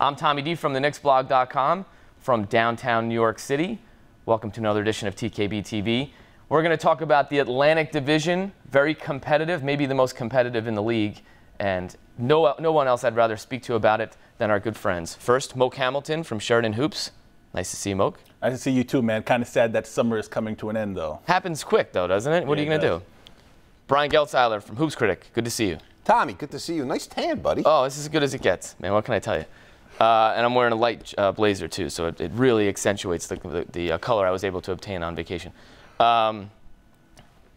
I'm Tommy D from TheKnicksBlog.com from downtown New York City. Welcome to another edition of TKBtv. We're going to talk about the Atlantic Division, very competitive, maybe the most competitive in the league, and no one else I'd rather speak to about it than our good friends. First, Moke Hamilton from Sheridan Hoops. Nice to see you, Moke. Nice to see you too, man. Kind of sad that summer is coming to an end, though. Happens quick, though, doesn't it? What are you going to do? Brian Geltzeiler from Hoops Critic. Good to see you. Tommy, good to see you. Nice tan, buddy. Oh, this is as good as it gets, man. What can I tell you? And I'm wearing a light blazer, too, so it really accentuates the color I was able to obtain on vacation. A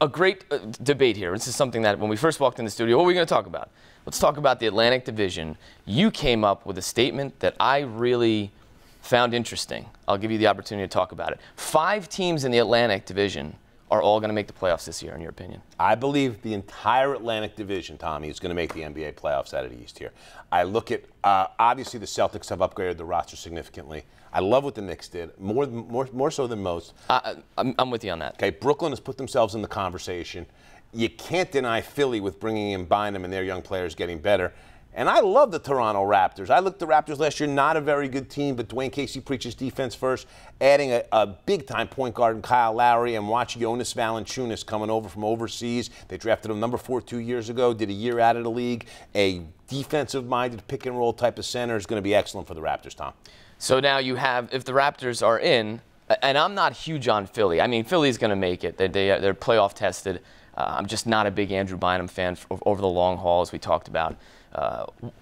great debate here. This is something that when we first walked in the studio, what are we going to talk about? Let's talk about the Atlantic Division. You came up with a statement that I really found interesting. I'll give you the opportunity to talk about it. 5 teams in the Atlantic Division are all going to make the playoffs this year, in your opinion? I believe the entire Atlantic Division, Tommy, is going to make the NBA playoffs out of the East here. I look at, obviously the Celtics have upgraded the roster significantly. I love what the Knicks did, more so than most. I'm with you on that. Okay, Brooklyn has put themselves in the conversation. You can't deny Philly with bringing in Bynum and their young players getting better. And I love the Toronto Raptors. I looked at the Raptors last year, not a very good team, but Dwayne Casey preaches defense first, adding a big-time point guard in Kyle Lowry, and watch Jonas Valanciunas coming over from overseas. They drafted him number 4 2 years ago, did a year out of the league. A defensive-minded pick-and-roll type of center is going to be excellent for the Raptors, Tom. So now you have, if the Raptors are in, and I'm not huge on Philly. I mean, Philly's going to make it. They're playoff tested. I'm just not a big Andrew Bynum fan over the long haul, as we talked about.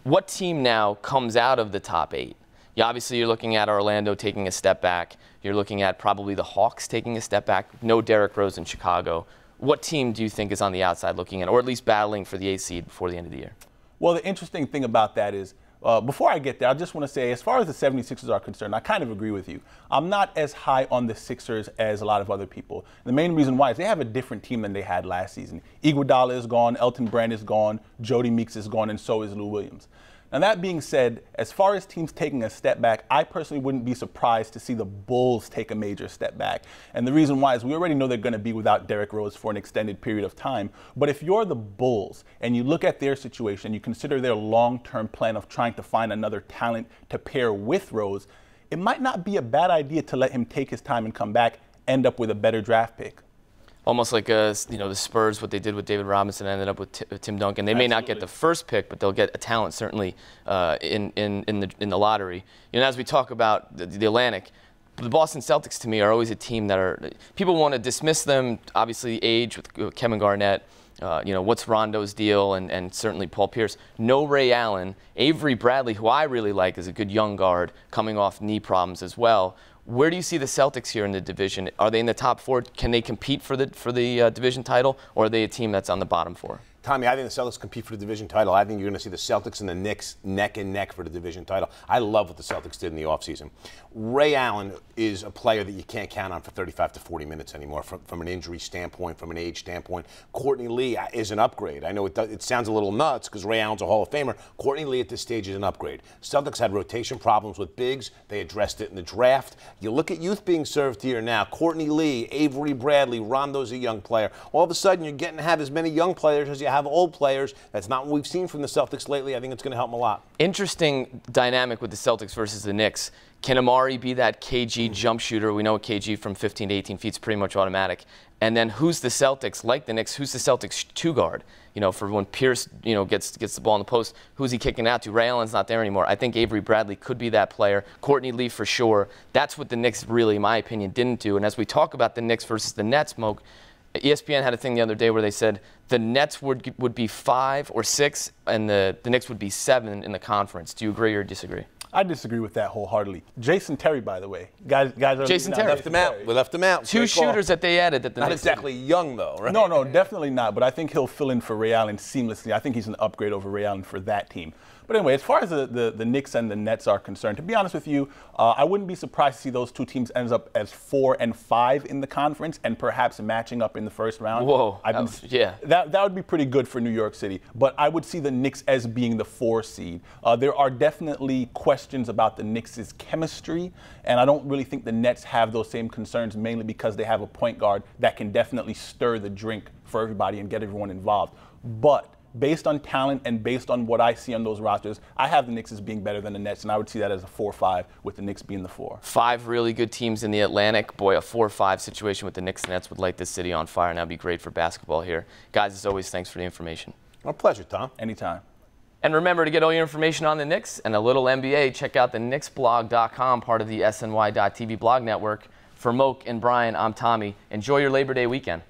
What team now comes out of the top 8? Obviously, you're looking at Orlando taking a step back. You're looking at probably the Hawks taking a step back. No Derrick Rose in Chicago. What team do you think is on the outside looking at, or at least battling for the 8th seed before the end of the year? Well, the interesting thing about that is, before I get there, I just want to say, as far as the 76ers are concerned, I kind of agree with you. I'm not as high on the Sixers as a lot of other people. The main reason why is they have a different team than they had last season. Iguodala is gone, Elton Brand is gone, Jody Meeks is gone, and so is Lou Williams. Now, that being said, as far as teams taking a step back, I personally wouldn't be surprised to see the Bulls take a major step back. And the reason why is we already know they're going to be without Derrick Rose for an extended period of time. But if you're the Bulls and you look at their situation, you consider their long-term plan of trying to find another talent to pair with Rose, it might not be a bad idea to let him take his time and come back, end up with a better draft pick. Almost like the Spurs, what they did with David Robinson, ended up with Tim Duncan. They may not get the first pick, but they'll get a talent certainly in the lottery. As we talk about the Atlantic, the Boston Celtics to me are always a team that people want to dismiss them. Obviously, age with Kevin Garnett. What's Rondo's deal, and certainly Paul Pierce. No Ray Allen. Avery Bradley, who I really like, is a good young guard coming off knee problems as well. Where do you see the Celtics here in the division? Are they in the top 4? Can they compete for the division title, or are they a team that's on the bottom 4? Tommy, I think the Celtics compete for the division title. I think you're going to see the Celtics and the Knicks neck and neck for the division title. I love what the Celtics did in the offseason. Ray Allen is a player that you can't count on for 35 to 40 minutes anymore from an injury standpoint, from an age standpoint. Courtney Lee is an upgrade. I know it sounds a little nuts because Ray Allen's a Hall of Famer. Courtney Lee at this stage is an upgrade. Celtics had rotation problems with bigs. They addressed it in the draft. You look at youth being served here now. Courtney Lee, Avery Bradley, Rondo's a young player. All of a sudden, you're getting to have as many young players as you have old players. That's not what we've seen from the Celtics lately. I think it's going to help them a lot. Interesting dynamic with the Celtics versus the Knicks. Can Amari be that KG jump shooter? We know KG from 15 to 18 feet is pretty much automatic. And then who's the Celtics, like the Knicks, who's the Celtics 2 guard? For when Pierce, gets the ball in the post, who's he kicking out to? Ray Allen's not there anymore. I think Avery Bradley could be that player. Courtney Lee for sure. That's what the Knicks really, in my opinion, didn't do. And as we talk about the Knicks versus the Nets, Moke, ESPN had a thing the other day where they said the Nets would be 5 or 6 and the Knicks would be 7 in the conference. Do you agree or disagree? I disagree with that wholeheartedly. Jason Terry, by the way. Guys Jason Terry. Left him out. We left him out. 2 shooters that they added that the Not Knicks exactly young, though, right? No, definitely not. But I think he'll fill in for Ray Allen seamlessly. I think he's an upgrade over Ray Allen for that team. But anyway, as far as the Knicks and the Nets are concerned, to be honest with you, I wouldn't be surprised to see those 2 teams end up as 4 and 5 in the conference and perhaps matching up in the first round. Whoa. Yeah. That would be pretty good for New York City. But I would see the Knicks as being the 4 seed. There are definitely questions about the Knicks' chemistry, and I don't really think the Nets have those same concerns, mainly because they have a point guard that can definitely stir the drink for everybody and get everyone involved. But based on talent and based on what I see on those rosters, I have the Knicks as being better than the Nets, and I would see that as a 4-5 with the Knicks being the 4. 5 really good teams in the Atlantic. Boy, a 4-5 situation with the Knicks and Nets would light this city on fire, and that'd be great for basketball here. Guys, as always, thanks for the information. My pleasure, Tom. Anytime. And remember, to get all your information on the Knicks and a little NBA, check out the KnicksBlog.com, part of the SNY.TV blog network. For Moke and Brian, I'm Tommy. Enjoy your Labor Day weekend.